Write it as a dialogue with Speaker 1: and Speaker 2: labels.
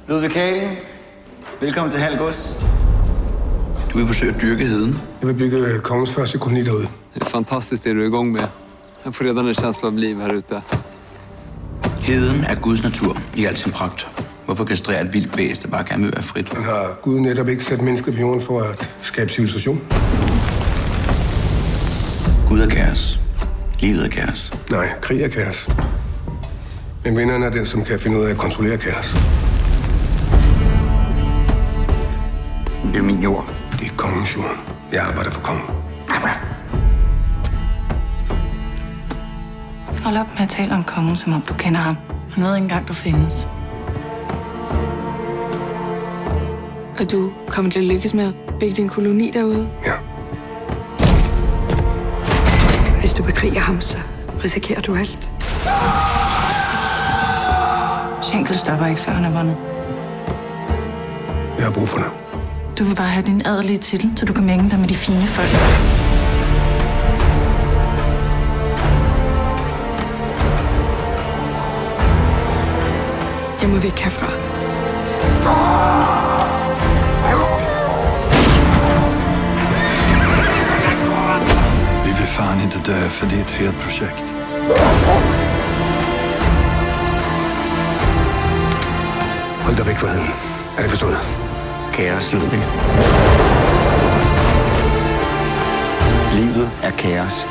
Speaker 1: Ludvig Kalen, velkommen til Halgås.
Speaker 2: Du vil forsøge at dyrke heden.
Speaker 3: Jeg vil bygge kongens første koloni derude.
Speaker 4: Det är fantastiskt det du är igång med. Jag får redan en känsla av liv här ute.
Speaker 2: Heden er Guds natur i al sin pragt. Hvorfor kastrere et vildt bæst, der bare gerne vil være frit?
Speaker 3: Man har Gud netop ikke sat mennesker på jorden for at skabe civilisation.
Speaker 2: Gud er kaos. Livet er kaos.
Speaker 3: Nej, krig er kaos. Men vinderen er den, som kan finde ud af at kontrollere kaos.
Speaker 2: Det er min jord.
Speaker 3: Det er kongens jord. Jeg arbejder for kongen.
Speaker 5: Hold op med at tale om kongen, som om du kender ham. Han ved ikke engang, du findes.
Speaker 6: Og du kommer til at lykkes med at bygge din koloni derude?
Speaker 3: Ja.
Speaker 6: Hvis du bekriger ham, så risikerer du alt.
Speaker 5: Schenkel stopper ikke, før han er vundet.
Speaker 3: Jeg har brug for dig.
Speaker 5: Du vil bare have din adelige titel, så du kan mænge dig med de fine folk.
Speaker 6: Jeg må væk herfra.
Speaker 7: Vi vill fan inte dö, för det är ett helt projekt.
Speaker 3: Hold dig væk fra heden. Er det forstået?
Speaker 1: Kaos, Ludvig. Livet er kaos.